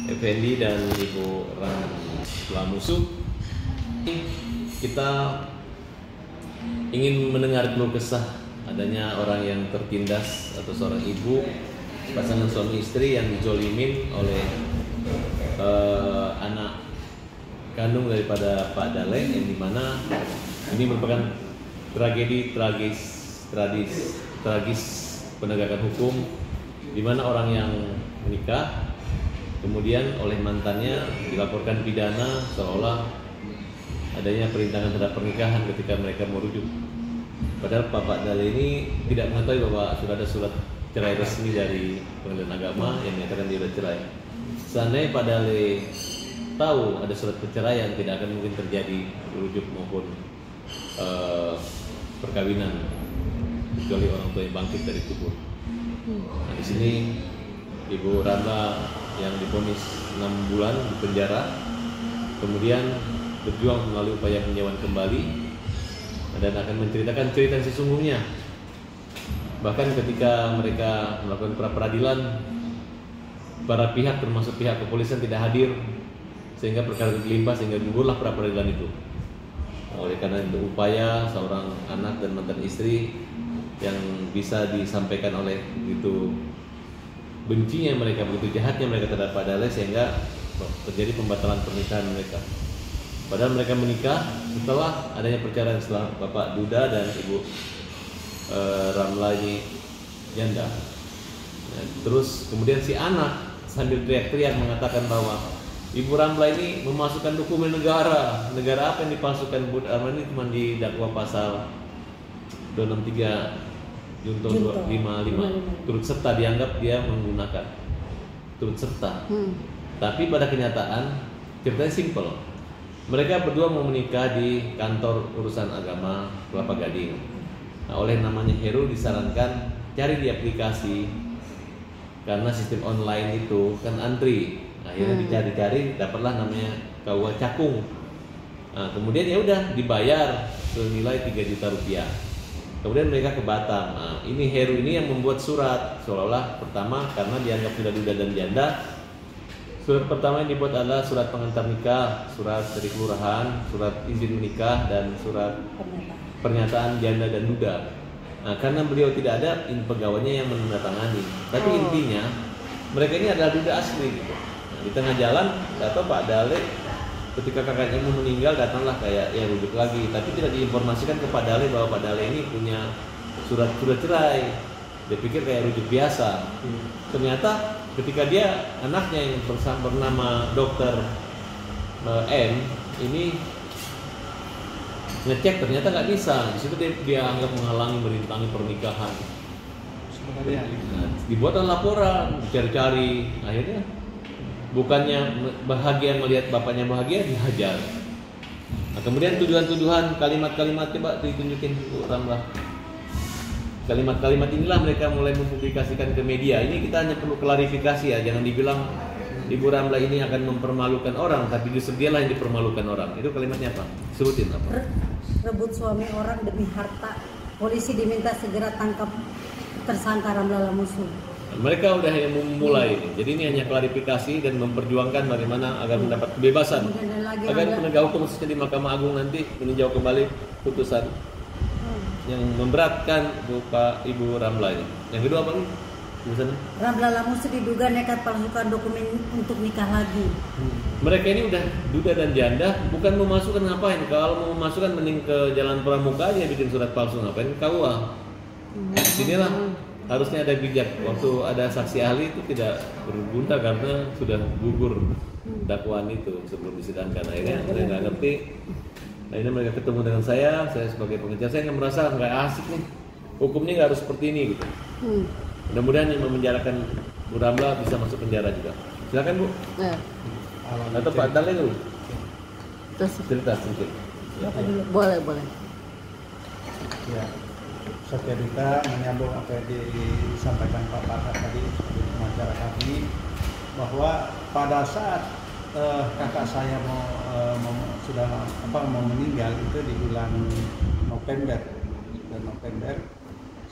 Effendi dan Ibu Ramla Musuh. Kita ingin mendengar keluh kesah adanya orang yang tertindas atau seorang ibu, pasangan suami istri yang dijolimin oleh anak kandung daripada Pak Dale, yang dimana ini merupakan tragedi tragis penegakan hukum, di mana orang yang menikah kemudian oleh mantannya dilaporkan pidana seolah adanya perintangan terhadap pernikahan ketika mereka merujuk. Padahal Pak Dale ini tidak mengetahui bahwa sudah ada surat cerai resmi dari Pengadilan Agama yang menyatakan dia sudah cerai. Seandainya Pak Dale tahu ada surat perceraian, tidak akan mungkin terjadi rujuk maupun perkawinan, kecuali orang tua yang bangkit dari kubur. Nah, di sini Ibu Ramla yang divonis 6 bulan di penjara, kemudian berjuang melalui upaya penyewaan kembali dan akan menceritakan cerita sesungguhnya. Bahkan ketika mereka melakukan pra-peradilan, para pihak termasuk pihak kepolisian tidak hadir, sehingga perkara berlimpah sehingga gugurlah pra-peradilan itu. Oleh karena itu upaya seorang anak dan mantan istri yang bisa disampaikan oleh begitu bencinya mereka, begitu jahatnya mereka terhadap Pak Dale, sehingga terjadi pembatalan pernikahan mereka. Padahal mereka menikah setelah adanya perceraian, setelah Bapak Duda dan Ibu Ramla ini janda. Ya, terus kemudian si anak sambil teriak-teriak mengatakan bahwa Ibu Ramla ini memasukkan dokumen negara. Negara apa yang dipalsukan? Ibu Ramla ini cuma didakwa pasal 263 Junto 255 turut serta, dianggap dia menggunakan turut serta. Tapi pada kenyataan ceritanya simpel. Mereka berdua mau menikah di kantor urusan agama Kelapa Gading. Nah, oleh namanya Heru disarankan cari di aplikasi, karena sistem online itu kan antri. Akhirnya dicari-cari, dapatlah namanya KUA Cakung. Nah, kemudian ya udah dibayar senilai 3 juta rupiah. Kemudian mereka ke Batam. Nah, ini Heru ini yang membuat surat, seolah-olah pertama karena dianggap sudah duda dan janda. Surat pertama yang dibuat adalah surat pengantar nikah, surat dari kelurahan, surat izin menikah, dan surat pernyataan janda dan duda. Nah, karena beliau tidak ada, pegawainya yang menandatangani. Tapi intinya mereka ini adalah duda asli gitu. Nah, di tengah jalan, atau Pak Dale ketika kakaknya mau meninggal datanglah kayak ya rujuk lagi, tapi tidak diinformasikan ke Pak Dale bahwa Pak Dale ini punya surat cerai. Dia pikir kayak rujuk biasa. Ternyata ketika dia anaknya yang bernama Dokter M ini ngecek, ternyata nggak bisa. Di situ dia anggap menghalangi, merintangi pernikahan. Nah, dibuatlah laporan, dicari-cari. Akhirnya bukannya bahagia melihat bapaknya bahagia, dihajar. Nah, kemudian tuduhan-tuduhan, kalimat-kalimat, coba ditunjukin Bu Ramla. Kalimat-kalimat inilah mereka mulai mempublikasikan ke media. Ini kita hanya perlu klarifikasi ya, jangan dibilang Ibu Ramla ini akan mempermalukan orang, tapi justru dialah yang dipermalukan orang. Itu kalimatnya apa? Sebutin apa? Rebut suami orang demi harta. Polisi diminta segera tangkap tersangka Ramla Musuh. Mereka udah yang memulai ini. Jadi ini hanya klarifikasi dan memperjuangkan bagaimana agar mendapat kebebasan, agar penegak hukum khususnya di Mahkamah Agung nanti meninjau kembali putusan yang memberatkan Ibu Ramla ini. Yang kedua apa nih? Ramla Musuh diduga nekat palsukan dokumen untuk nikah lagi. Mereka ini udah duda dan janda, bukan memasukkan ngapain? Kalau mau memasukkan mending ke Jalan Pramuka aja bikin surat palsu, ngapain KUA? Sinilah harusnya ada bijak. Waktu ada saksi ahli itu tidak berguna karena sudah gugur dakwaan itu sebelum disidangkan. Akhirnya saya nggak ngerti. Akhirnya mereka ketemu dengan saya sebagai pengacara, saya nggak merasa nggak asik nih. Hukumnya nggak harus seperti ini gitu. Mudah-mudahan yang memenjarakan Bu Ramla bisa masuk penjara juga. Silakan Bu. Atau Pak Dale dulu. Cerita sedikit. Boleh. Ya, saya cerita menyambung apa yang disampaikan Pak Pakar tadi sebagai pengacara kami, bahwa pada saat kakak saya mau meninggal itu di bulan November.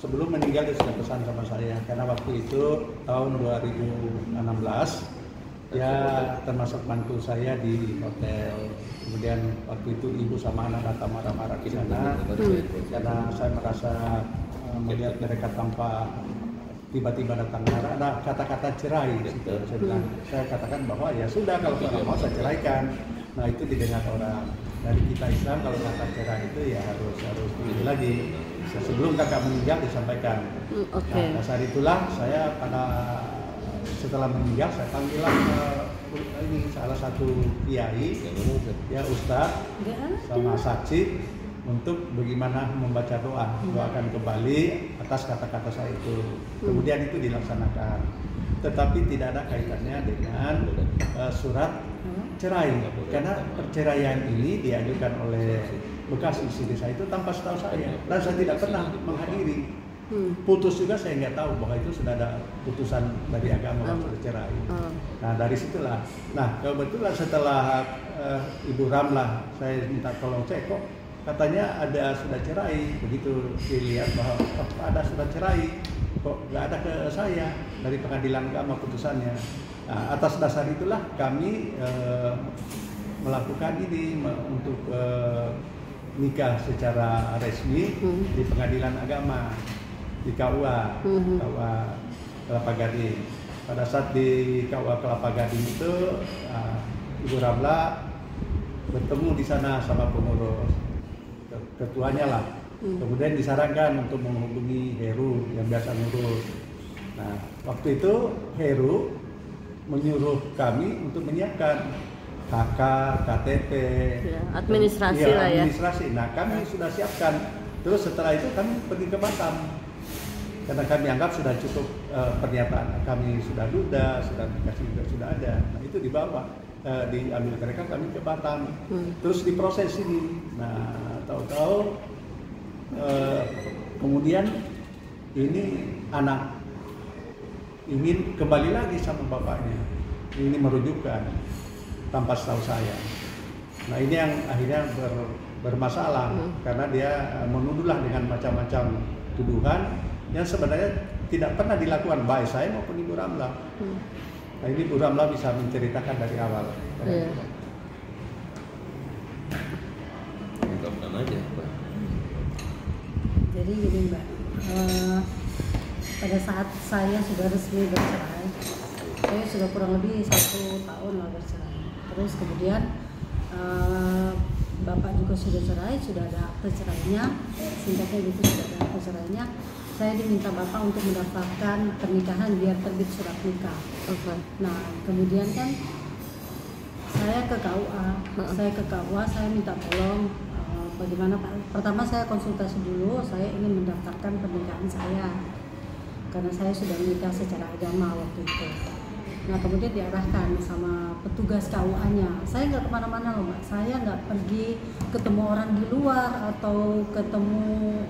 Sebelum meninggal dia sudah pesan sama saya, karena waktu itu tahun 2016 Ya termasuk bantu saya di hotel. Kemudian waktu itu ibu sama anak datang marah-marah di sana karena saya merasa melihat mereka tanpa tiba-tiba datang marah. Ada kata-kata cerai. Gitu. Saya katakan bahwa ya sudah kalau tidak mau saya ceraikan. Nah itu didengar orang. Dari kita Islam kalau kata cerai itu ya harus pilih lagi. Sebelum kakak meninggal disampaikan. Nah saat itulah saya setelah meninggal saya panggillah ini salah satu kiai ya ustadz sama saksi untuk bagaimana membaca doakan kembali atas kata-kata saya itu. Kemudian itu dilaksanakan, tetapi tidak ada kaitannya dengan surat cerai karena perceraian ini diajukan oleh bekas istri saya itu tanpa setahu saya dan saya tidak pernah menghadiri. Putus juga saya nggak tahu bahwa itu sudah ada putusan dari agama sudah cerai. Nah dari situlah. Nah kebetulan setelah Ibu Ramlah saya minta tolong cek kok katanya ada sudah cerai, begitu dilihat bahwa ada sudah cerai kok nggak ada ke saya dari pengadilan agama putusannya. Nah, atas dasar itulah kami melakukan ini untuk nikah secara resmi di pengadilan agama. Di KUA, KUA Kelapa Gading. Pada saat di KUA Kelapa Gading itu Ibu Ramla bertemu di sana sama pengurus ketuanya lah. Kemudian disarankan untuk menghubungi Heru yang biasa ngurus. Nah waktu itu Heru menyuruh kami untuk menyiapkan KK, KTP, administrasi lah ya. Administrasi. Nah kami sudah siapkan. Terus setelah itu kami pergi ke Batam. Karena kami anggap sudah cukup pernyataan kami sudah duda, sudah dikasih juga sudah ada. Nah itu dibawa, diambil mereka kami ke Batam, terus diproses ini. Nah tahu-tahu kemudian ini anak ingin kembali lagi sama bapaknya, ini merujukkan tanpa setahu saya. Nah ini yang akhirnya bermasalah karena dia menuduhlah dengan macam-macam tuduhan yang sebenarnya tidak pernah dilakukan baik saya maupun Ibu Ramla. Nah ini Ibu Ramla bisa menceritakan dari awal. Ungkapkan aja, Pak. Jadi gini Mbak, pada saat saya sudah resmi bercerai, saya sudah kurang lebih 1 tahun lah bercerai. Terus kemudian Bapak juga sudah cerai, sudah ada akte cerainya, singkatnya gitu sudah ada akte cerainya. Saya diminta Bapak untuk mendaftarkan pernikahan biar terbit surat nikah. Nah kemudian kan saya ke KUA, saya minta tolong bagaimana Pak. Pertama saya konsultasi dulu, saya ingin mendaftarkan pernikahan saya karena saya sudah menikah secara agama waktu itu. Nah kemudian diarahkan sama petugas KUA-nya. Saya nggak kemana-mana loh Mbak, saya nggak pergi ketemu orang di luar atau ketemu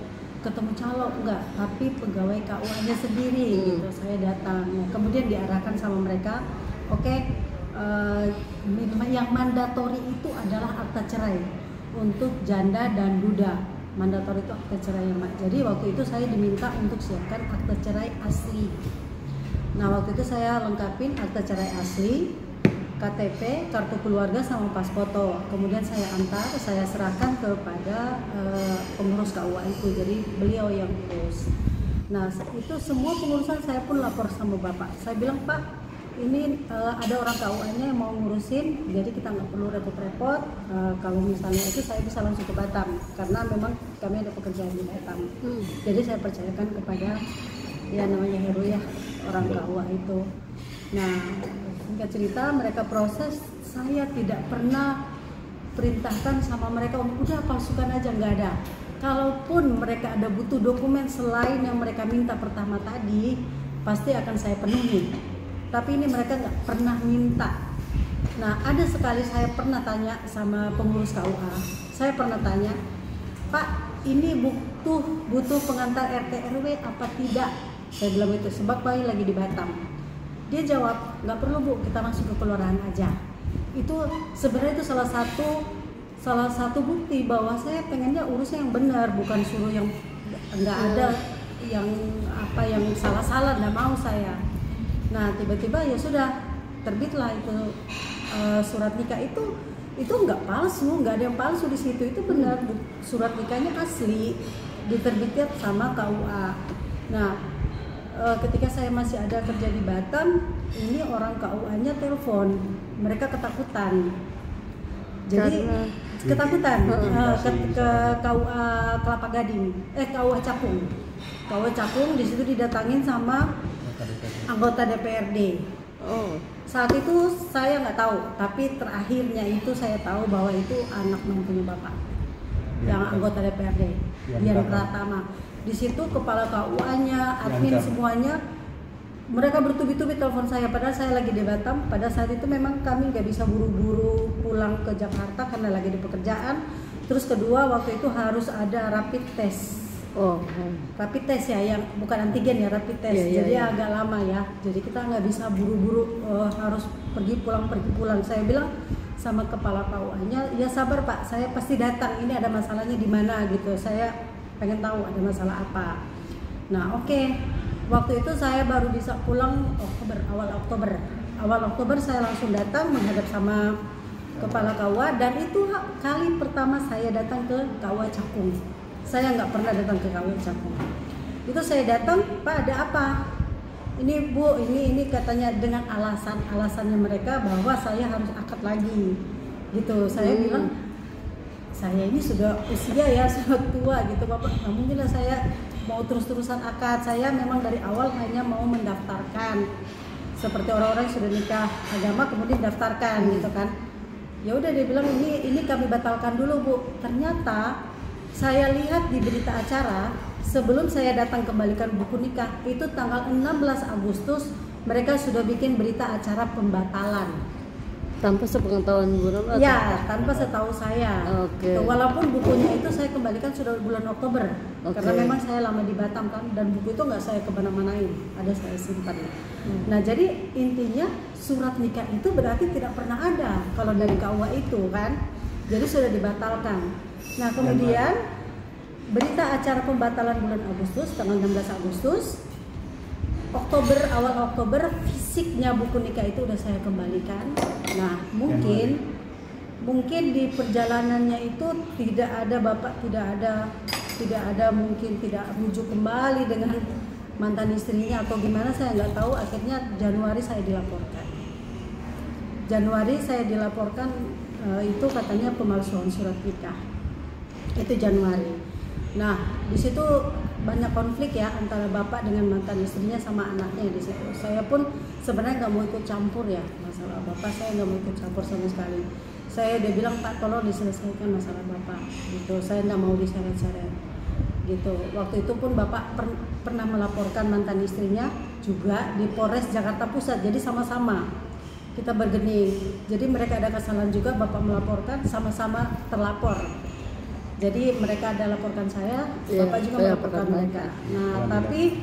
calon, enggak, tapi pegawai KUA-nya sendiri gitu. Saya datang. Nah, kemudian diarahkan sama mereka, oke, yang mandatori itu adalah akta cerai untuk janda dan duda. Mandatori itu akta cerai ya Mak. Jadi waktu itu saya diminta untuk siapkan akta cerai asli. Nah waktu itu saya lengkapin akta cerai asli, KTP, kartu keluarga sama pas foto. Kemudian saya antar, saya serahkan kepada pengurus KUA itu. Jadi beliau yang urus. Nah itu semua pengurusan saya pun lapor sama Bapak. Saya bilang Pak, ini ada orang KUA-nya yang mau ngurusin, jadi kita nggak perlu repot-repot. Kalau misalnya itu saya bisa langsung ke Batam karena memang kami ada pekerjaan di Batam. Jadi saya percayakan kepada ya namanya Heru ya, orang KUA itu. Nah singkat cerita mereka proses, saya tidak pernah perintahkan sama mereka udah palsukan aja, nggak ada. Kalaupun mereka ada butuh dokumen selain yang mereka minta pertama tadi, pasti akan saya penuhi. Tapi ini mereka nggak pernah minta. Nah ada sekali saya pernah tanya sama pengurus KUA, saya pernah tanya, Pak ini butuh pengantar RT RW apa tidak? Saya bilang itu sebab bayi lagi di Batam. Dia jawab, nggak perlu Bu, kita langsung ke kelurahan aja. Itu sebenarnya itu salah satu bukti bahwa saya pengennya urusnya yang benar, bukan suruh yang nggak ada yang salah-salah, nggak mau saya. Nah tiba-tiba ya sudah terbitlah itu surat nikah itu nggak palsu, nggak ada yang palsu di situ, itu benar surat nikahnya asli, diterbitkan sama KUA. Nah, ketika saya masih ada kerja di Batam, ini orang KUA-nya telepon, mereka ketakutan. Jadi ketakutan ke KUA Kelapa Gading, KUA Cakung. KUA Cakung di situ didatangin sama anggota DPRD. Oh. Saat itu saya nggak tahu, tapi terakhirnya itu saya tahu bahwa itu anak mantunya bapak, yang anggota DPRD, Dian Pratama. Di situ kepala KUA-nya, admin semuanya, mereka bertubi-tubi telepon saya. Padahal saya lagi di Batam. Pada saat itu memang kami nggak bisa buru-buru pulang ke Jakarta karena lagi di pekerjaan. Terus kedua, waktu itu harus ada rapid test. Oh. Rapid test ya, yang bukan antigen ya, rapid test. Jadi agak lama ya. Jadi kita nggak bisa buru-buru harus pergi pulang. Saya bilang sama kepala KUA-nya, ya sabar Pak, saya pasti datang. Ini ada masalahnya di mana gitu. Saya pengen tahu ada masalah apa. Nah, oke. Waktu itu saya baru bisa pulang awal Oktober saya langsung datang menghadap sama kepala KUA, dan itu kali pertama saya datang ke KUA Cakung. Saya nggak pernah datang ke KUA Cakung. Itu saya datang, Pak ada apa? Ini Bu, ini katanya dengan alasannya mereka bahwa saya harus akad lagi, gitu. Saya bilang saya ini sudah usia ya, sudah tua gitu Bapak, nggak mungkin lah saya mau terus-terusan akad. Saya memang dari awal hanya mau mendaftarkan seperti orang-orang sudah nikah agama kemudian daftarkan gitu kan. Ya udah dia bilang ini kami batalkan dulu Bu. Ternyata saya lihat di berita acara sebelum saya datang kembalikan buku nikah itu tanggal 16 Agustus mereka sudah bikin berita acara pembatalan. Tanpa sepengetahuan Bu Ramla? Ya, tanpa setahu saya. Oke. Walaupun bukunya itu saya kembalikan sudah bulan Oktober, karena memang saya lama di Batam kan, dan buku itu nggak saya kemana-manain, ada saya simpan. Nah, jadi intinya surat nikah itu berarti tidak pernah ada kalau dari KUA itu kan, jadi sudah dibatalkan. Nah, kemudian berita acara pembatalan bulan Agustus, tanggal 16 Agustus, awal Oktober fisiknya buku nikah itu udah saya kembalikan. Nah, mungkin di perjalanannya itu tidak ada bapak, tidak ada mungkin tidak rujuk kembali dengan mantan istrinya atau gimana, saya nggak tahu. Akhirnya Januari saya dilaporkan itu katanya pemalsuan surat nikah. Itu Januari. Nah, di situ banyak konflik ya antara bapak dengan mantan istrinya sama anaknya di situ. Saya pun sebenarnya nggak mau ikut campur ya masalah bapak, saya nggak mau ikut campur sama sekali. Dia bilang Pak tolong diselesaikan masalah bapak gitu. Saya nggak mau diseret-seret gitu. Waktu itu pun bapak pernah melaporkan mantan istrinya juga di Polres Jakarta Pusat. Jadi sama-sama kita bergening. Jadi mereka ada kesalahan juga, bapak melaporkan, sama-sama terlapor. Jadi mereka ada laporkan saya, bapak juga melaporkan mereka. Nah, tapi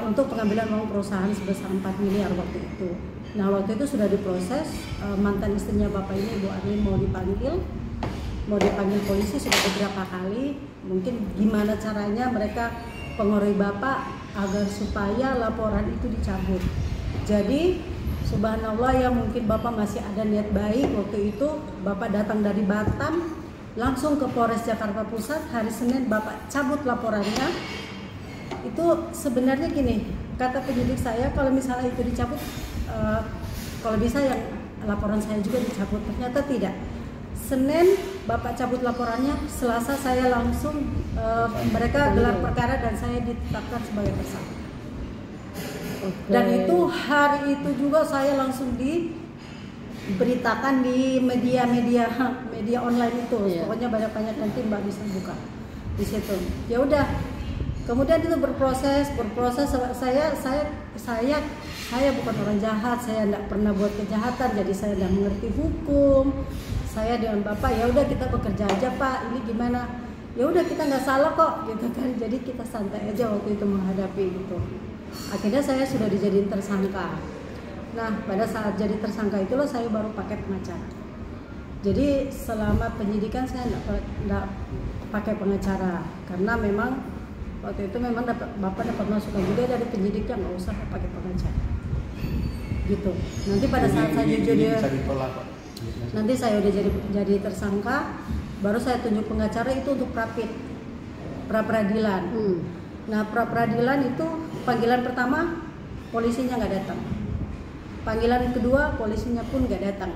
untuk pengambilan uang perusahaan sebesar 4 miliar waktu itu. Nah, waktu itu sudah diproses, mantan istrinya bapak ini Bu Arlin mau dipanggil polisi sudah beberapa kali. Mungkin gimana caranya mereka pengaruhi bapak agar supaya laporan itu dicabut. Jadi subhanallah ya, mungkin bapak masih ada niat baik. Waktu itu bapak datang dari Batam langsung ke Polres Jakarta Pusat. Hari Senin bapak cabut laporannya. Itu sebenarnya gini, kata penyidik saya, kalau misalnya itu dicabut, kalau bisa yang laporan saya juga dicabut. Ternyata tidak. Senin bapak cabut laporannya, Selasa saya langsung mereka gelar perkara dan saya ditetapkan sebagai tersangka. Dan itu hari itu juga saya langsung diberitakan di media online itu. Pokoknya banyak nanti Mbak bisa buka di situ. Ya udah. Kemudian itu berproses. Saya bukan orang jahat, saya tidak pernah buat kejahatan, jadi saya tidak mengerti hukum. Saya dengan bapak, ya udah kita bekerja aja Pak, ini gimana? Ya udah kita nggak salah kok, gitu kan. Jadi kita santai aja waktu itu menghadapi gitu. Akhirnya saya sudah dijadiin tersangka. Nah, pada saat jadi tersangka itulah saya baru pakai pengacara. Jadi selama penyidikan saya tidak pakai pengacara, karena memang waktu itu memang bapak dapat masukan juga dari penyidiknya nggak usah pakai pengacara. gitu. Nanti pada saat saya Ini jadi bisa ditolak, Pak. nanti saya udah jadi tersangka, baru saya tunjuk pengacara itu untuk pra peradilan. Nah, pra peradilan itu panggilan pertama polisinya nggak datang, panggilan kedua polisinya pun nggak datang,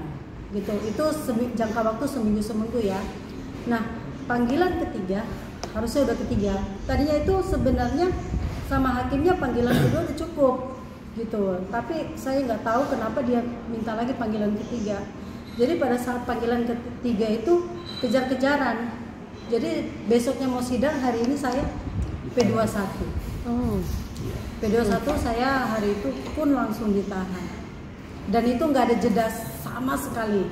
gitu. Itu jangka waktu seminggu ya. Nah, panggilan ketiga harusnya udah ketiga. Tadinya itu sebenarnya sama hakimnya panggilan kedua udah cukup, gitu. Tapi saya nggak tahu kenapa dia minta lagi panggilan ketiga. Jadi pada saat panggilan ketiga itu kejar-kejaran. Jadi besoknya mau sidang, hari ini saya P21. P21 saya hari itu pun langsung ditahan. Dan itu nggak ada jeda sama sekali.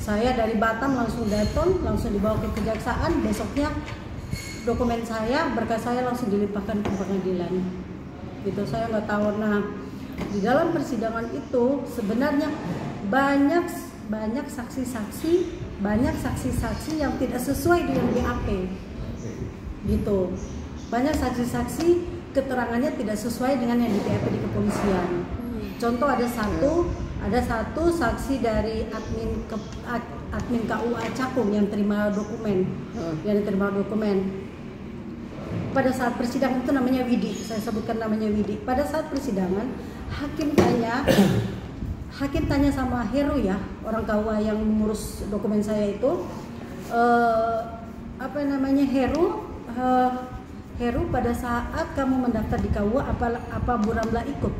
Saya dari Batam langsung datang, langsung dibawa ke kejaksaan. Besoknya dokumen saya, berkas saya langsung dilimpahkan ke pengadilan. Gitu, saya nggak tahu. Nah, di dalam persidangan itu sebenarnya banyak saksi-saksi yang tidak sesuai dengan BAP, gitu. Banyak saksi-saksi keterangannya tidak sesuai dengan yang di BAP di kepolisian. Contoh ada satu saksi dari admin KUA Cakung yang terima dokumen, Pada saat persidangan itu namanya Widi, saya sebutkan namanya Widi. Pada saat persidangan Hakim tanya sama Heru ya, orang KUA yang mengurus dokumen saya itu, Heru pada saat kamu mendaftar di KUA apa Bu Ramla ikut?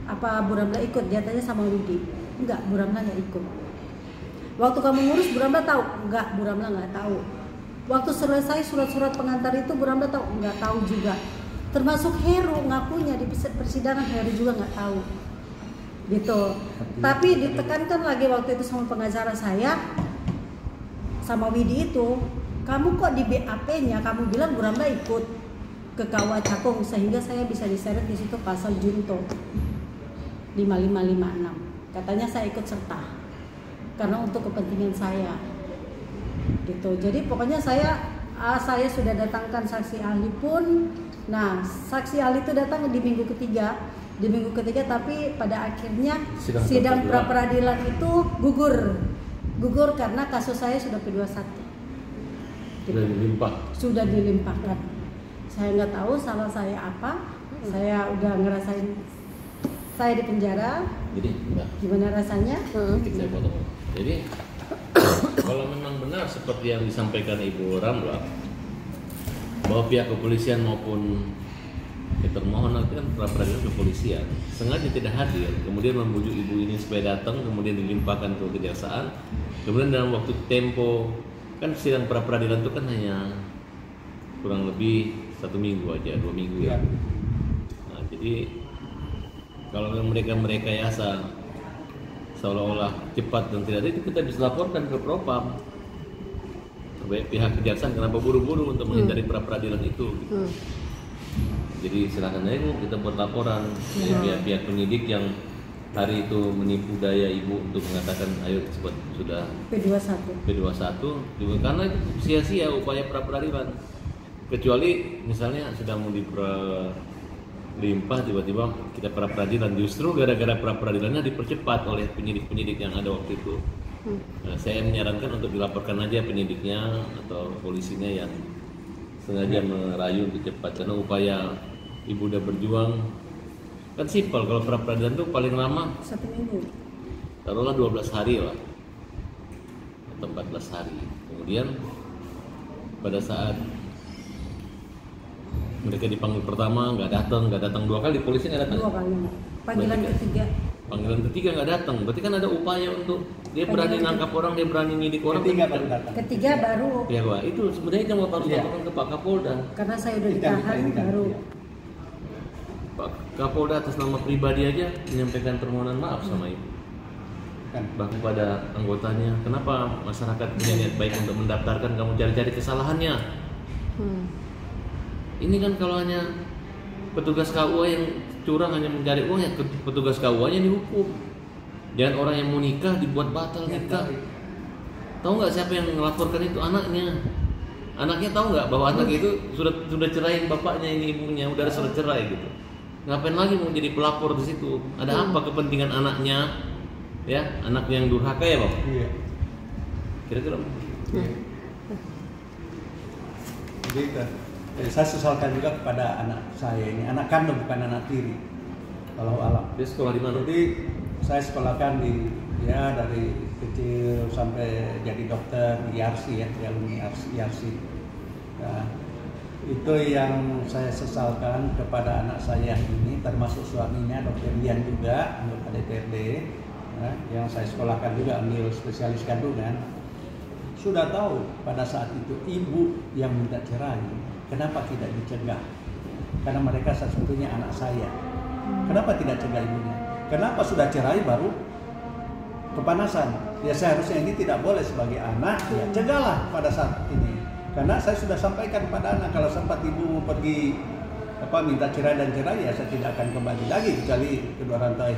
Apa Bu Ramla ikut? Dia tanya sama Widi. Enggak, Bu Ramla nggak ikut. Waktu kamu ngurus Bu Ramla tahu? Enggak, Bu Ramla nggak tahu. Waktu selesai surat-surat pengantar itu Bu Ramla tahu? Nggak tahu juga. Termasuk Heru ngakunya di persidangan, Heru juga nggak tahu. Gitu. Tapi ditekankan lagi waktu itu sama pengacara saya, sama Widi itu, kamu kok di BAP-nya kamu bilang Bu Ramla ikut ke KUA Cakung, sehingga saya bisa diseret di situ pasal Junto 5556. Katanya saya ikut serta karena untuk kepentingan saya. Gitu. Jadi pokoknya saya sudah datangkan saksi ahli pun. Nah, saksi ahli itu datang di minggu ketiga, tapi pada akhirnya sidang pra peradilan itu gugur karena kasus saya sudah P21. Sudah dilimpahkan. Saya nggak tahu salah saya apa. Saya udah ngerasain saya di penjara. Jadi gimana rasanya? Saya potong. Jadi kalau memang benar seperti yang disampaikan Ibu Ramla, bahwa pihak kepolisian maupun termohon nanti kan pra peradilan kepolisian sengaja tidak hadir, kemudian membujuk ibu ini supaya datang, kemudian dilimpahkan ke kejaksaan, kemudian dalam waktu tempo, kan sidang pra peradilan itu kan hanya kurang lebih 1 minggu aja, 2 minggu ya. Nah, jadi kalau mereka yasa seolah-olah cepat dan tidak ada, itu kita bisa laporkan ke Propam, pihak kejaksaan kenapa buru-buru untuk menghindari pra peradilan itu. Gitu. Jadi silakan aja kita buat laporan pihak penyidik yang hari itu menipu daya ibu untuk mengatakan ayo cepat sudah P21 juga, karena itu sia-sia upaya pra peradilan. Kecuali misalnya sedang mau dilimpah tiba-tiba kita pra peradilan, justru gara-gara pra peradilannya dipercepat oleh penyidik-penyidik yang ada waktu itu. Nah, saya menyarankan untuk dilaporkan aja penyidiknya atau polisinya yang sengaja merayu untuk cepat, karena upaya ibu udah berjuang kan simpel. Kalau pra peradilan itu paling lama 1 minggu, taruhlah 12 hari lah atau 14 hari. Kemudian pada saat mereka dipanggil pertama nggak datang 2 kali, polisi nggak datang. 2 kali. Panggilan ketiga nggak datang, berarti kan ada upaya untuk dia berani nangkap orang, dia berani nyidik orang. Ketiga baru. Ya Pak, itu sebenarnya yang harus dilakukan ke Pak Kapolda. Karena saya udah ditahan baru. Pak Kapolda atas nama pribadi aja menyampaikan permohonan maaf sama ibu. Bahkan pada anggotanya, kenapa masyarakat punya niat baik untuk mendaftarkan, kamu cari-cari kesalahannya. Ini kan kalau hanya petugas KUA yang curang hanya mencari uang, ya petugas KUA-nya dihukum. Jangan orang yang mau nikah dibuat batal nikah. Tahu nggak siapa yang melaporkan itu? Anaknya. Anaknya tahu nggak bahwa anak itu sudah cerai bapaknya, ini ibunya udah sudah cerai gitu. ngapain lagi mau jadi pelapor di situ? Ada apa kepentingan anaknya? Ya, anaknya yang durhaka ya, Bang? Iya. Kira-kira. Jadi saya sesalkan juga kepada anak saya ini, anak kandung bukan anak tiri. Kalau alam. Dia sekolah di mana? Jadi saya sekolahkan dari kecil sampai jadi dokter di IARSI ya, di alumni IARSI. Nah, itu yang saya sesalkan kepada anak saya ini, termasuk suaminya Dr. Dian juga, anggota DPRD, yang saya sekolahkan juga ambil spesialis kandungan. Sudah tahu pada saat itu ibu yang minta cerai, kenapa tidak dicegah? Karena mereka sesungguhnya anak saya. Kenapa tidak cegah ibunya? Kenapa sudah cerai baru kepanasan? Ya seharusnya ini tidak boleh sebagai anak, ya cegahlah pada saat ini. Karena saya sudah sampaikan kepada anak, kalau sempat ibu mau pergi minta cerai dan cerai, ya saya tidak akan kembali lagi kecuali kedua orang tua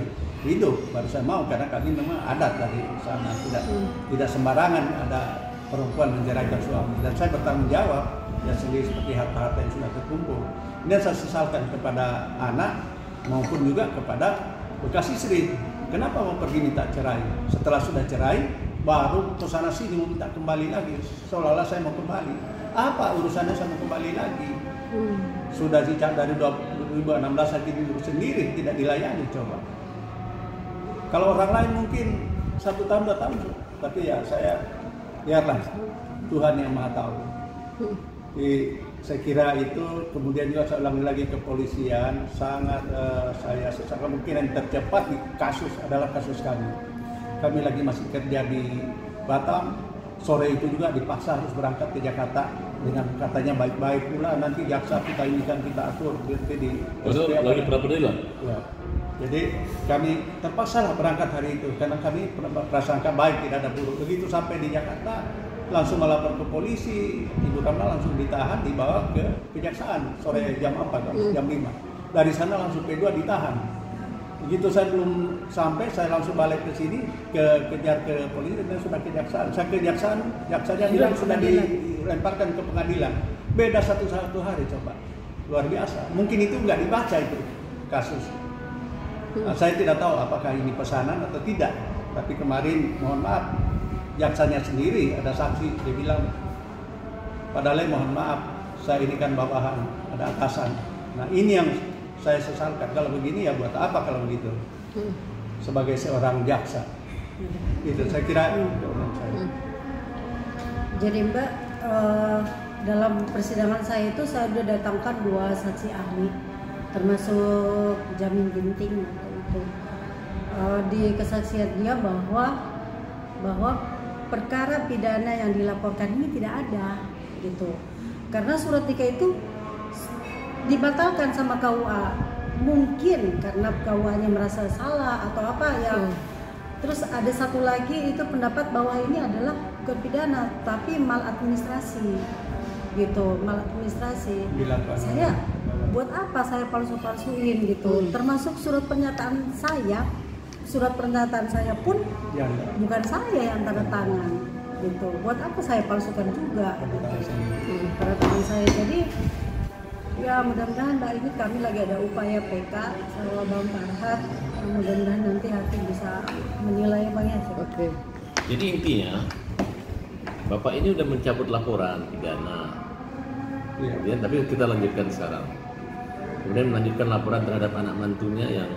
hidup baru saya mau, karena kami memang adat dari sana, tidak sembarangan ada perempuan menceraikan suami, dan saya bertanggung jawab ya sendiri seperti harta-harta yang sudah terkumpul. Ini yang saya sesalkan kepada anak maupun juga kepada bekas istri. Kenapa mau pergi minta cerai? Setelah sudah cerai baru ke sana sini mau minta kembali lagi, seolah-olah saya mau kembali. Apa urusannya saya mau kembali lagi? Sudah sejak dari 2016 lagi sendiri tidak dilayani. Coba kalau orang lain mungkin 1 tahun 2 tahun, tapi ya saya biarlah Tuhan yang Maha tahu. Jadi saya kira itu. Kemudian juga saya ulangi lagi, kepolisian sangat saya secara kemungkinan tercepat di kasus adalah kasus kami. Kami lagi masih kerja di Batam, sore itu juga dipaksa harus berangkat ke Jakarta dengan katanya baik-baik pula, nanti jaksa kita ini kan kita atur di lagi pra-peradilan. Ya. Jadi kami terpaksa lah berangkat hari itu karena kami prasangka baik, tidak ada buruk. Begitu sampai di Jakarta langsung melapor ke polisi, Ibu Ramla langsung ditahan, dibawa ke kejaksaan sore jam 4, jam 5. Dari sana langsung P2 ditahan. Begitu saya belum sampai, saya langsung balik ke sini, kejar ke polisi dan sudah kejaksaan. Saya ke kejaksaan, jaksanya bilang sudah dilemparkan ke pengadilan. Beda satu hari, coba. Luar biasa. Mungkin itu nggak dibaca itu kasus. Nah, saya tidak tahu apakah ini pesanan atau tidak. Tapi kemarin, mohon maaf, jaksanya sendiri ada saksi, dia bilang, padahal mohon maaf, saya ini kan bawahan, ada atasan. Nah ini yang saya sesalkan. Kalau begini ya buat apa kalau begitu? Sebagai seorang jaksa, itu saya kira. Jadi Mbak, dalam persidangan saya itu saya sudah datangkan 2 saksi ahli, termasuk Jamin Ginting itu. Di kesaksian dia bahwa perkara pidana yang dilaporkan ini tidak ada gitu. Karena surat nikah itu dibatalkan sama KUA, mungkin karena KUA-nya merasa salah atau apa ya. Terus ada satu lagi itu pendapat bahwa ini adalah bukan pidana tapi maladministrasi gitu, maladministrasi. Saya buat apa saya palsu-palsuin gitu. Termasuk surat pernyataan saya pun bukan saya yang tanda tangan gitu. Buat apa saya palsukan juga gitu. Tanda tangan saya. Jadi ya mudah-mudahan Mbak, ini kami lagi ada upaya PK sama Bang Farhat. Mudah-mudahan nanti hakim bisa menilai Bang ya. Oke. Jadi intinya Bapak ini udah mencabut laporan pidana. Kemudian tapi kita lanjutkan sekarang. Kemudian melanjutkan laporan terhadap anak mantunya yang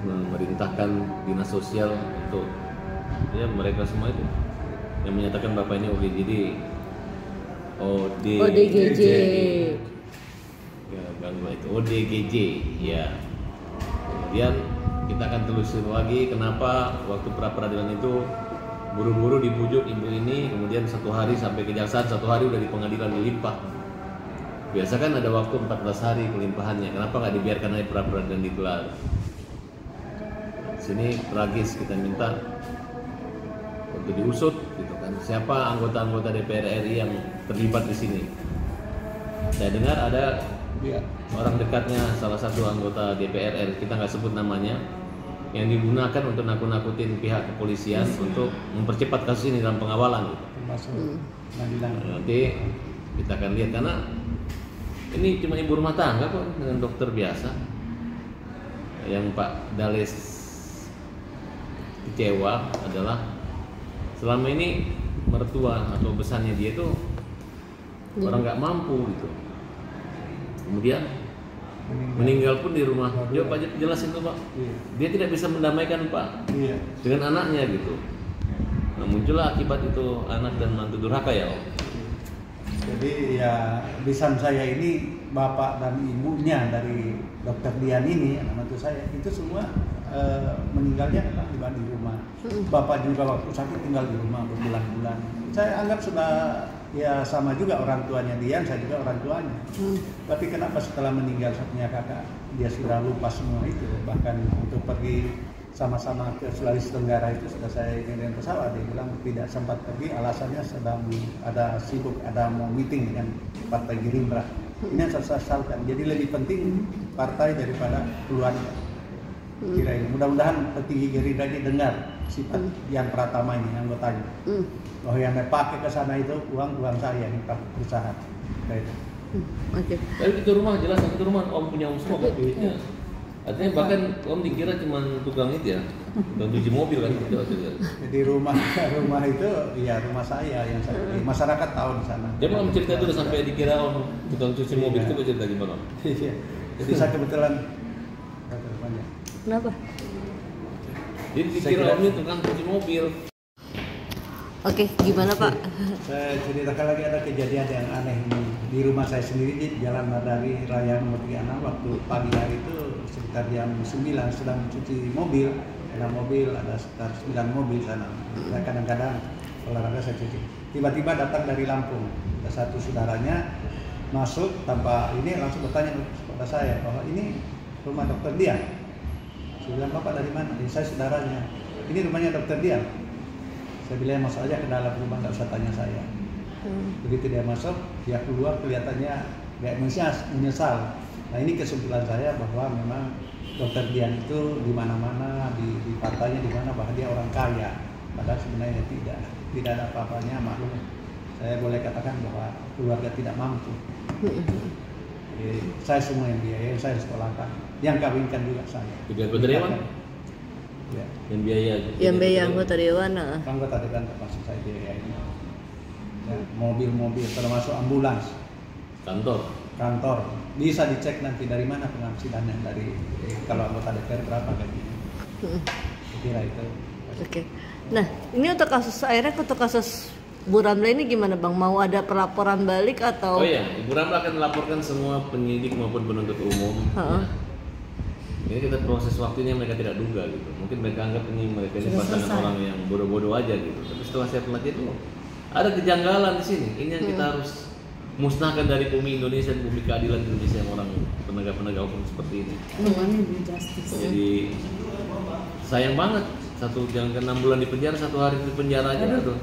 memerintahkan dinas sosial untuk ya mereka semua itu yang menyatakan Bapak ini ODGJ ya gangguan itu ODGJ ya. Kemudian kita akan telusuri lagi kenapa waktu pra peradilan itu buru-buru dibujuk ibu ini, kemudian 1 hari sampai kejaksaan, 1 hari udah di pengadilan dilimpah. Biasa kan ada waktu 14 hari pelimpahannya, kenapa nggak dibiarkan aja pra peradilan digelar? Sini tragis, kita minta untuk diusut gitu kan. Siapa anggota-anggota DPR RI yang terlibat di sini? Saya dengar ada orang dekatnya salah satu anggota DPR RI, kita nggak sebut namanya, yang digunakan untuk nakut-nakutin pihak kepolisian untuk mempercepat kasus ini dalam pengawalan gitu. Termasuk Nanti kita akan lihat karena Ini cuma ibu rumah tangga kok dengan dokter biasa. Yang Pak Dales kecewa adalah selama ini mertua atau besannya dia tuh orang nggak mampu gitu. Kemudian meninggal pun di rumah. Coba Pak jelasin tuh Pak. Iya. Dia tidak bisa mendamaikan Pak Iya. dengan anaknya gitu. Nah, muncullah akibat itu anak dan mantu durhaka ya Om. Jadi ya lisan saya ini bapak dan ibunya dari dokter Dian ini, anak mantu saya itu semua meninggalnya kan di rumah. Bapak juga waktu sakit tinggal di rumah berbulan-bulan. Saya anggap sudah ya sama juga orang tuanya Dian, saya juga orang tuanya. Tapi kenapa setelah meninggal satunya kakak dia sudah lupa semua itu, bahkan untuk pergi sama-sama ke Sulawesi Tenggara itu sudah saya ini dengan pesawat, dia bilang tidak sempat pergi, alasannya sedang ada sibuk, ada mau meeting dengan Partai Gerindra. Ini yang saya sesalkan. Jadi lebih penting partai daripada keluarga. Kira ini. Mudah-mudahan petinggi Gerindra ini dengar sifat yang Pratama ini, anggotanya. Bahwa yang dipakai ke sana itu uang saya yang perusahaan. Kayak itu. Oke. Tapi itu rumah jelas, itu rumah Om punya Om semua Pak duitnya. Artinya bahkan Om dikira cuma tukang itu ya, tukang cuci mobil kan gitu. Jadi rumah itu ya rumah saya yang saya beli. Masyarakat tahu di sana. Dia mau cerita dulu sampai dikira Om tukang cuci mobil itu cerita gimana Om? Iya. Jadi saya kebetulan banyak. Kenapa? Jadi dikira Om itu tukang cuci mobil. Oke, gimana Pak? Saya ceritakan lagi ada kejadian yang aneh ini di rumah saya sendiri di Jalan Madari Raya nomor 36 waktu pagi hari itu sekitar jam 9 sedang mencuci mobil. Karena mobil ada sekitar 9 mobil sana. Saya kadang-kadang olahraga saya cuci. Tiba-tiba datang dari Lampung. Ada satu saudaranya masuk tanpa ini langsung bertanya kepada saya bahwa ini rumah dokter Dian. Saya bilang, Bapak dari mana? Saya saudaranya. Ini rumahnya dokter Dian. Saya bilang masuk aja ke dalam rumah, nggak usah tanya saya. Begitu dia masuk, dia keluar kelihatannya nggak menyesal. Nah ini kesimpulan saya bahwa memang dokter Dian itu di mana-mana di partainya di mana bahwa dia orang kaya. Padahal sebenarnya tidak ada apa-apanya maklum. Saya boleh katakan bahwa keluarga tidak mampu. Saya semua yang biaya, saya sekolahkan, yang kawinkan juga saya. Juga Dewan? Ya. Yang biaya. Yang biaya anggota dewan. Anggota dewan termasuk saya biaya ini. Ya, mobil-mobil termasuk ambulans. Kantor. Bisa dicek nanti dari mana penghasilannya dari kalau anggota DPR berapa gajinya. Kira itu. Oke. Nah, ini untuk kasus Bu Ramla ini gimana Bang? Mau ada pelaporan balik atau? Oh iya, Ibu Ramla akan melaporkan semua penyidik maupun penuntut umum. Ini kita proses waktunya mereka tidak duga gitu. Mungkin mereka anggap mereka ini pasangan orang yang bodoh-bodoh aja gitu. Tapi setelah saya pelajari itu ada kejanggalan di sini. Ini yang kita harus musnahkan dari bumi Indonesia dan bumi keadilan Indonesia yang orang penegak-penegak hukum seperti ini. Jadi sayang banget jangan 6 bulan di penjara, 1 hari di penjara aja itu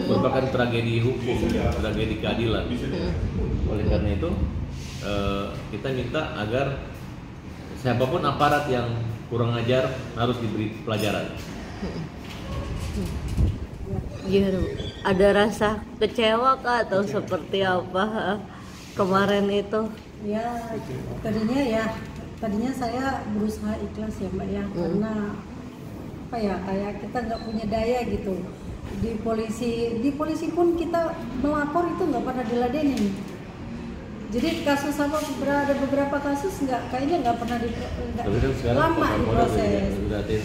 merupakan tragedi hukum, tragedi keadilan. Oleh karena itu kita minta agar siapapun aparat yang kurang ajar harus diberi pelajaran. Gimana? Ada rasa kecewa kah atau seperti apa kemarin itu? Ya tadinya saya berusaha ikhlas ya Mbak ya, karena apa ya kayak kita nggak punya daya gitu. Di polisi pun kita melapor itu nggak pernah diladenin. Jadi kasus ada beberapa kasus kayaknya nggak pernah lama diproses.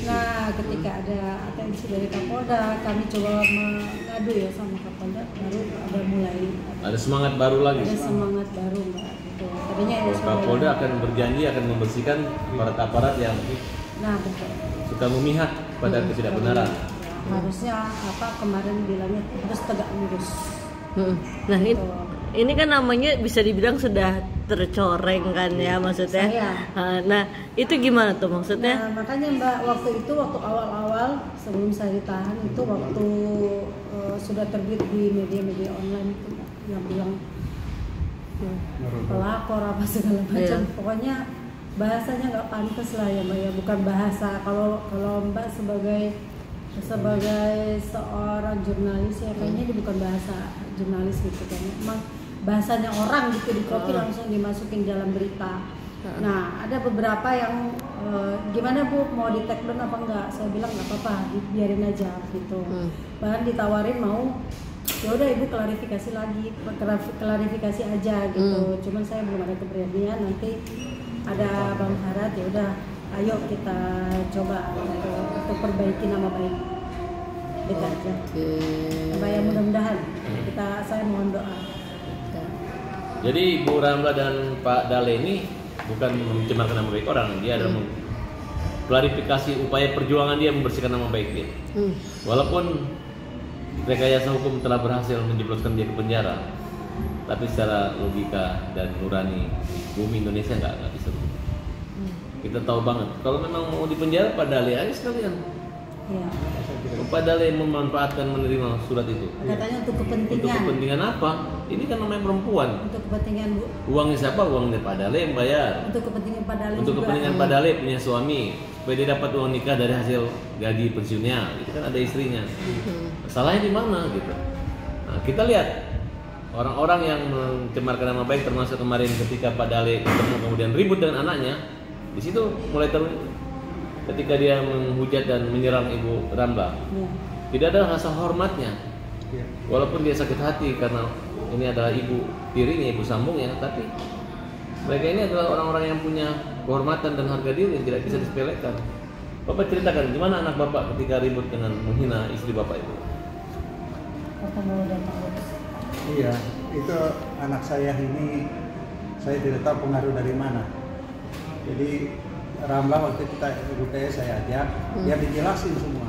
Nah ketika ada atensi dari Kapolda, kami coba mengadu ya sama Kapolda, baru ada mulai. Ada semangat baru lagi. Ada semangat baru Mbak. Gitu. Tadinya Kapolda akan berjanji akan membersihkan aparat-aparat yang suka memihak pada ketidakbenaran. Harusnya kemarin bilangnya harus tegak lurus. Nah ini kan namanya bisa dibilang sudah tercoreng kan ya maksudnya. Nah itu gimana tuh maksudnya? Nah, makanya Mbak waktu awal-awal sebelum saya ditahan itu waktu sudah terbit di media-media online itu yang bilang pelakor apa segala macam. Pokoknya bahasanya nggak pantas lah ya Mbak ya, bukan bahasa kalau Mbak sebagai seorang jurnalis ya kayaknya ini bukan bahasa jurnalis gitu kan. Emang bahasanya orang gitu, di copy langsung dimasukin dalam berita. Nah, ada beberapa yang gimana Bu, mau di take down apa enggak? Saya bilang nggak apa-apa, biarin aja gitu. Bahkan ditawarin mau, ya udah Ibu klarifikasi lagi, klarifikasi aja gitu. Cuman saya belum ada keberanian, nanti ada Bang Harat, ya udah ayo kita coba untuk perbaiki nama baik kita aja. Supaya mudah-mudahan saya mohon doa. Jadi Bu Ramla dan Pak Dale ini bukan mencemarkan nama baik orang, dia adalah klarifikasi upaya perjuangan dia membersihkan nama baik dia. Walaupun rekayasa hukum telah berhasil menjebloskan dia ke penjara, tapi secara logika dan nurani bumi Indonesia nggak bisa. Kita tahu banget kalau memang mau di penjara Pak Dale aja sekalian. Iya. Pak Dale memanfaatkan menerima surat itu. Katanya untuk kepentingan. Untuk kepentingan apa? Ini kan namanya perempuan. Untuk kepentingan Bu. Uangnya siapa? Uangnya Pak Dale yang bayar. Untuk kepentingan Pak Dale Untuk juga. kepentingan Pak Dale punya suami, supaya dia dapat uang nikah dari hasil gaji pensiunnya. Itu kan ada istrinya. Salahnya di mana gitu? Nah, kita lihat orang-orang yang mencemarkan nama baik, termasuk kemarin ketika Pak Dale ketemu kemudian ribut dengan anaknya, di situ mulai turun. Ketika dia menghujat dan menyerang Ibu Ramla, tidak ada rasa hormatnya. Walaupun dia sakit hati karena ini adalah ibu tirinya, ibu sambungnya, tapi mereka ini adalah orang-orang yang punya kehormatan dan harga diri yang tidak bisa disepelekan. Bapak ceritakan gimana anak Bapak ketika ribut dengan menghina istri Bapak itu? Iya, itu anak saya ini saya tidak tahu pengaruh dari mana. Jadi Ramla waktu kita UTS saya ajak, dia dijelasin semua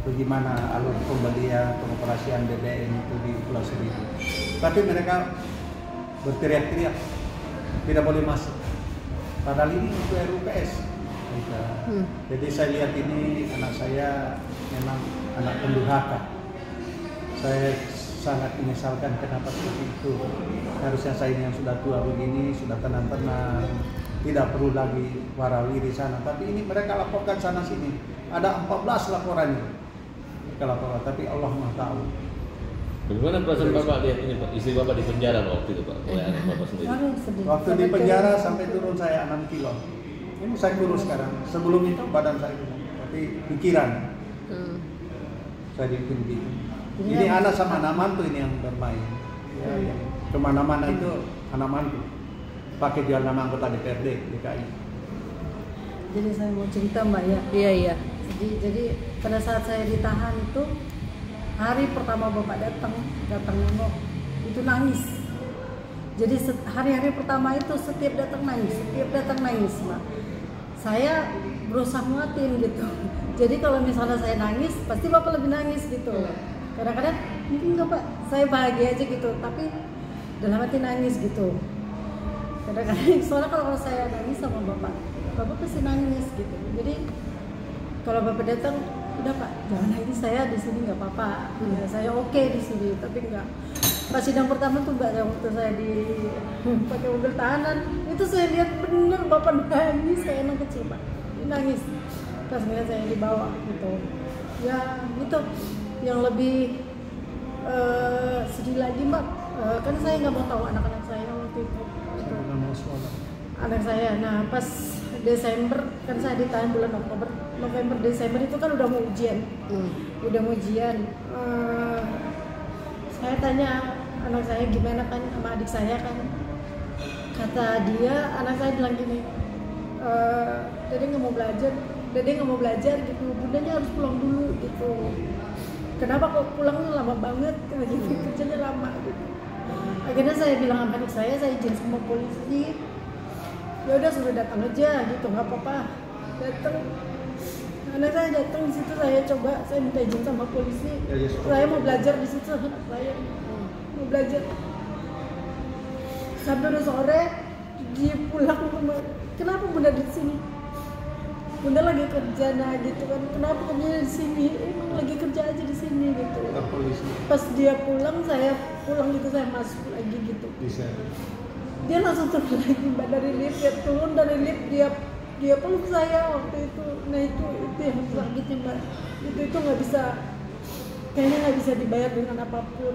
bagaimana alur pembelian pengoperasian BBM itu di Pulau Seribu. Tapi mereka berteriak-teriak tidak boleh masuk. Padahal ini untuk RUPS. Jadi saya lihat ini anak saya memang anak pendurhaka. Saya sangat menyesalkan kenapa seperti itu. Harusnya saya ini yang sudah tua begini, sudah tenang-tenang, tidak perlu lagi warawiri di sana. Tapi ini mereka laporkan sana sini. Ada 14 laporan ini. Mereka laporan, tapi Allah Maha tahu. Bagaimana perasaan Bapak lihat ini Pak? Istri Bapak di penjara waktu itu Pak, oleh anak Bapak sendiri. Waktu di penjara sampai turun saya 6 kilo. Ini saya kurus sekarang. Sebelum itu badan saya kurus, tapi pikiran saya dipimpin. Ini anak sama anak mantu ini yang bermain. Ya, kemana-mana itu anak mantu. Pakai jual nama anggota DPRD DKI. Jadi saya mau cerita Mbak ya. Iya. Jadi pada saat saya ditahan itu hari pertama Bapak datang nengok itu nangis. Jadi hari-hari pertama itu setiap datang nangis Mbak. Saya berusaha nguatin gitu. Jadi kalau misalnya saya nangis, pasti Bapak lebih nangis gitu. Kadang-kadang mungkin enggak Pak, saya bahagia aja gitu, tapi dalam hati nangis gitu. Kadang-kadang soalnya kalau saya nangis sama Bapak pasti nangis gitu. Jadi kalau Bapak datang, udah Pak, jangan nangis, saya di sini nggak apa-apa. Ya, saya oke di sini, tapi nggak. Pas sidang pertama tuh Mbak, waktu saya pakai mobil tahanan, itu saya lihat bener Bapak nangis, saya anak kecil Pak, nangis. Pas ngeliat saya dibawa gitu. Ya gitu. Yang lebih sedih lagi Mbak, kan saya nggak mau tahu anak-anak saya waktu itu. Anak saya, nah pas Desember kan saya ditahan bulan Oktober, November, Desember itu kan udah mau ujian, saya tanya anak saya gimana kan sama adik saya kan, kata dia anak saya bilang gini, Dede nggak mau belajar gitu, bundanya harus pulang dulu gitu. Kenapa kok pulangnya lama banget, gitu, kerjanya lama gitu. Akhirnya saya bilang sama adik saya izin sama polisi. Ya udah suruh datang aja gitu, nggak apa-apa. Datang, anak saya datang di situ, saya coba, saya minta izin sama polisi. Saya mau belajar di situ, saya mau belajar. Sampai udah sore, dia pulang, kenapa Bunda di sini? Bunda lagi kerja nah gitu kan, kenapa kerja di sini? Emang lagi kerja aja di sini gitu. Pas dia pulang, saya pulang gitu, saya masuk lagi gitu. Bisa. Dia langsung turun lagi Mbak dari lift, dia turun dari lift, dia peluk saya waktu itu. Nah itu yang sakitnya Mbak. Itu nggak bisa, kayaknya nggak bisa dibayar dengan apapun.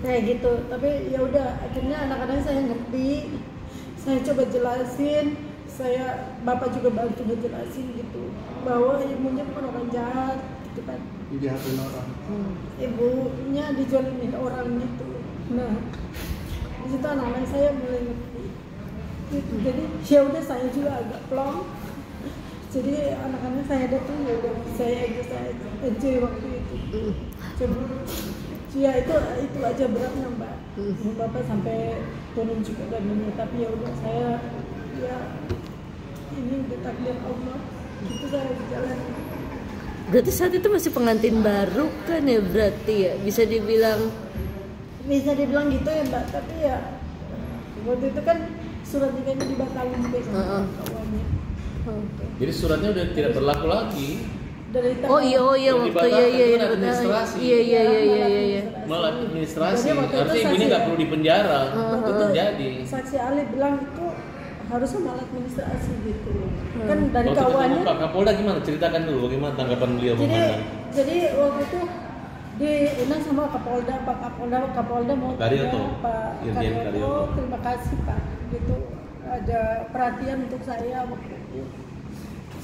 kayak gitu. Tapi ya udah, akhirnya anak-anak saya ngerti, saya coba jelasin, bapak juga bantu ngejelasin gitu bahwa ibunya bukan orang jahat gitu kan, dijahatin orang. ibunya dijolimin orang gitu. Nah di situ anak-anak saya mulai ngerti gitu. Jadi ya udah, saya juga agak plong. Jadi anak-anak saya datang, ya udah saya enjoy waktu itu. Coba ya itu aja beratnya Mbak. Bapak sampai turun juga dan ini, tapi ya udah saya ya ini udah takdir Allah, gitu saya berjalan. Berarti saat itu masih pengantin baru kan ya, berarti ya bisa dibilang Gitu ya Mbak. Tapi ya waktu itu kan surat nikahnya dibatalin juga sama kawannya. Jadi suratnya udah tidak berlaku lagi. Dari Oh iya waktu iya administrasi. Iya. Malah administrasi. Jadi waktu itu Harusnya ibunya nggak perlu dipenjara. Itu terjadi. Saksi ahli bilang itu harusnya malah administrasi gitu. Kan dari Waktu kawannya. ketemu Pak Kapolda gimana? Ceritakan dulu bagaimana tanggapan beliau memandang. Jadi waktu itu diundang sama Kapolda, Pak Kapolda mau Karyoto. Pak Irjen Karyoto. Terima kasih Pak. Gitu ada perhatian untuk saya waktu itu.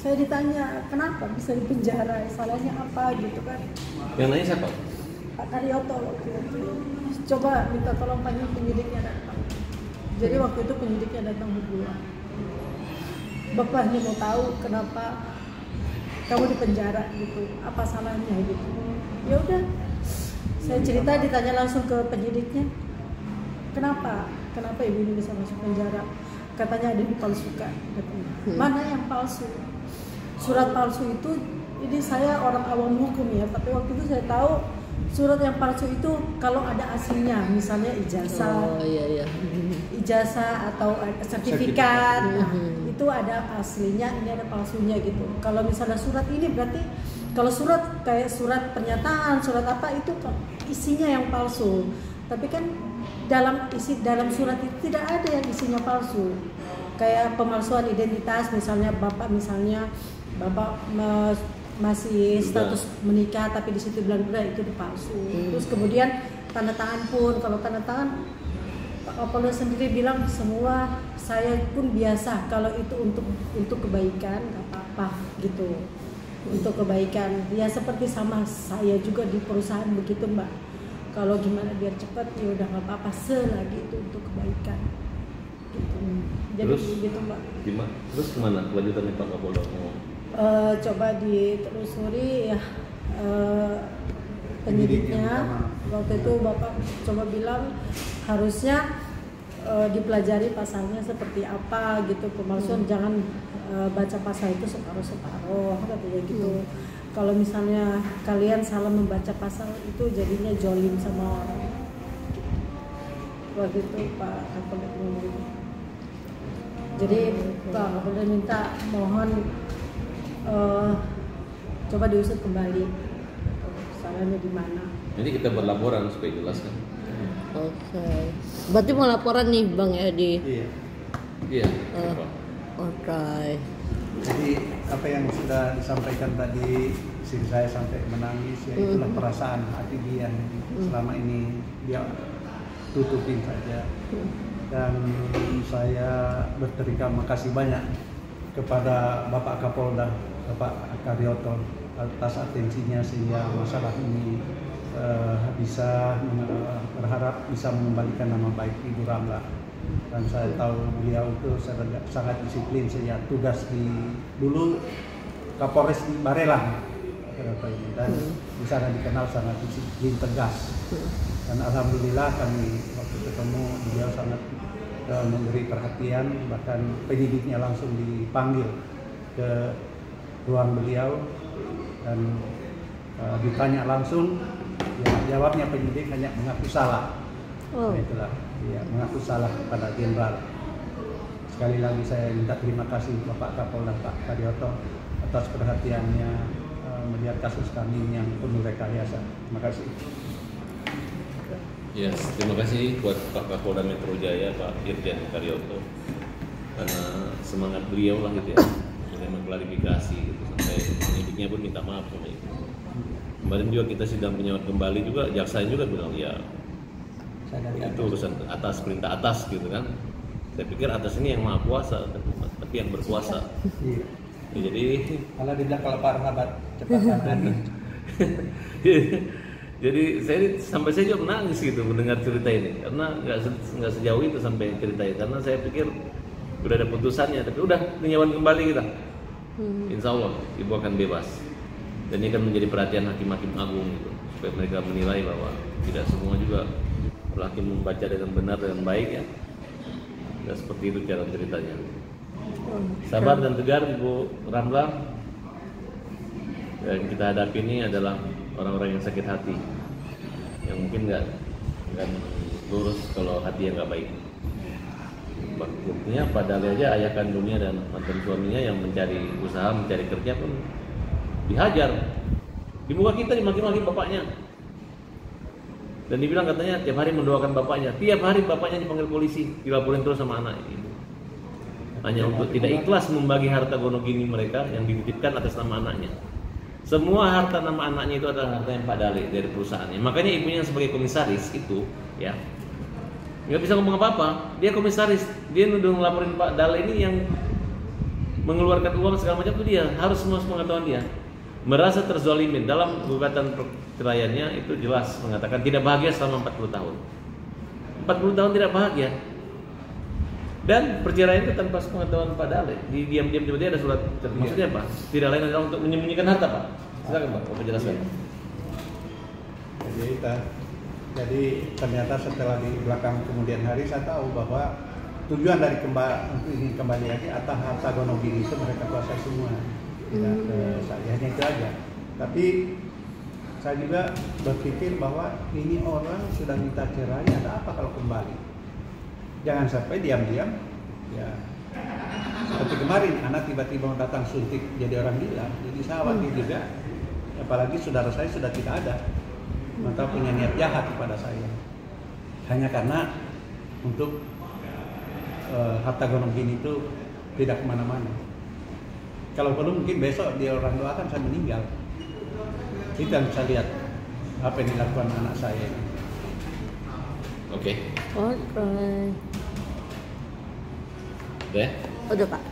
Saya ditanya kenapa bisa dipenjara, salahnya apa gitu kan. Yang nanya siapa? Pak Karyoto waktu itu. Coba minta tolong panggil penyidiknya datang. Jadi waktu itu penyidiknya datang berdua. Bapak ini mau tahu kenapa kamu dipenjara gitu, apa salahnya gitu. Ya udah, saya cerita, ditanya langsung ke penyidiknya. Kenapa ibu ini bisa masuk penjara? Katanya ada dipalsukan. Mana yang palsu? Surat palsu itu, ini saya orang awam hukum ya, tapi waktu itu saya tahu surat yang palsu itu kalau ada aslinya, misalnya ijazah, ijazah atau sertifikat, nah, itu ada aslinya, ini ada palsunya gitu. Kalau misalnya surat ini berarti, kalau surat kayak surat pernyataan, surat apa itu isinya yang palsu. Tapi kan dalam surat itu tidak ada yang isinya palsu. Kayak pemalsuan identitas, misalnya bapak masih status menikah tapi di situ bilang udah itu palsu. Terus kemudian tanda tangan pun, kalau tanda tangan Pak Kapolda sendiri bilang semua, saya pun biasa kalau itu untuk kebaikan nggak apa-apa gitu, untuk kebaikan ya, seperti sama saya juga di perusahaan begitu Mbak. Kalau gimana biar cepat ya udah nggak apa-apa, selagi itu untuk kebaikan gitu. Jadi terus, gitu Mbak. Gimana? Terus kemana kelanjutannya Pak Kapolda ngomong? Coba ditelusuri ya, penyidiknya waktu itu Bapak coba bilang harusnya dipelajari pasalnya seperti apa gitu, pemalsuan jangan baca pasal itu separuh-separuh katanya gitu. Kalau misalnya kalian salah membaca pasal itu jadinya jolim sama orang. Waktu itu Pak Kapolda ngomong gitu. Jadi Pak Kapolda minta mohon coba diusut kembali salahnya di mana. Jadi kita berlaporan supaya jelas kan. Oke. Berarti mau laporan nih Bang Edi. Iya. Oke. Jadi apa yang sudah disampaikan tadi, istri saya sampai menangis, ya itulah perasaan hati dia yang selama ini dia tutupin saja. Dan saya berterima kasih banyak kepada Bapak Kapolda, Bapak Karyoto atas atensinya sehingga masalah ini bisa berharap bisa mengembalikan nama baik Ibu Ramla. Dan saya tahu beliau itu sangat disiplin sejak tugas dulu Kapolres di Barelang dan di sana dikenal sangat disiplin, tegas. Dan alhamdulillah kami waktu ketemu beliau sangat memberi perhatian, bahkan penyidiknya langsung dipanggil ke ruang beliau dan ditanya langsung, ya, jawabnya penyidik hanya mengaku salah. Nah, itulah, ya, mengaku salah kepada Jenderal. Sekali lagi saya minta terima kasih Bapak Kapolda Pak Karyoto atas perhatiannya melihat kasus kami yang penuh rekayasa. Terima kasih. Ya, terima kasih buat Pak Kapolda Metro Jaya, Pak Irjen Karyoto, karena semangat beliau lah gitu ya, sudah mengklarifikasi gitu, sampai penyidiknya pun minta maaf sama itu. Kemarin juga kita sidang penyawat kembali juga, jaksa juga bilang ya Saya dari itu urusan atas, perintah atas gitu kan. Saya pikir atas ini yang maha kuasa, tapi yang berkuasa. Iya. Ya, jadi Kalau dibilang kalau Pak Rahmat cepat tangani. jadi sampai saya juga menangis gitu mendengar cerita ini, karena nggak sejauh itu sampai cerita itu, karena saya pikir udah ada putusannya, tapi udah penyawan kembali kita. Insya Allah ibu akan bebas, dan ini akan menjadi perhatian hakim-hakim agung gitu, supaya mereka menilai bahwa tidak semua juga kalau hakim membaca dengan benar dan baik ya. Tidak seperti itu cara ceritanya. Sabar dan tegar Ibu Ramla. Yang kita hadapi ini adalah orang-orang yang sakit hati, yang mungkin nggak lurus kalau hati yang nggak baik. Buktinya padahal aja ayah kandungnya dan mantan suaminya yang mencari usaha, mencari kerja pun dihajar. Di muka kita dimaki-maki bapaknya. Dan dibilang katanya tiap hari mendoakan bapaknya. Tiap hari bapaknya dipanggil polisi, dilaporin terus sama anak ibu. Hanya untuk tidak ikhlas membagi harta gonogini mereka yang dititipkan atas nama anaknya. Semua harta nama anaknya itu adalah harta yang Pak Dale dari perusahaannya. Makanya ibunya sebagai komisaris itu ya nggak bisa ngomong apa-apa. Dia komisaris, dia nuduh ngelaporin Pak Dale ini yang mengeluarkan uang segala macam itu dia harus semua pengetahuan dia. Merasa terzolimin dalam gugatan perceraiannya itu jelas mengatakan tidak bahagia selama 40 tahun. 40 tahun tidak bahagia. Dan perceraian itu tanpa pengetahuan Pak Dale. Di diam-diam tiba-tiba ada surat. Maksudnya apa? Tidak lain adalah untuk menyembunyikan harta, Pak. Silakan Pak, Bapak jelaskan. Jadi ternyata setelah di belakang kemudian hari saya tahu bahwa tujuan dari ingin kembali lagi atas harta gonogini itu mereka kuasai semua. Tidak hanya itu aja. Tapi saya juga berpikir bahwa ini orang sudah minta cerai, ada apa kalau kembali? Jangan sampai diam-diam ya seperti kemarin anak tiba-tiba datang suntik jadi orang gila. Jadi saya khawatir juga, apalagi saudara saya sudah tidak ada, maka punya niat jahat kepada saya hanya karena untuk harta gonogini itu tidak kemana-mana. Kalau perlu mungkin besok dia orang doakan saya meninggal. Kita bisa lihat apa yang dilakukan anak saya. Oke. Alright. Udah? Udah Pak.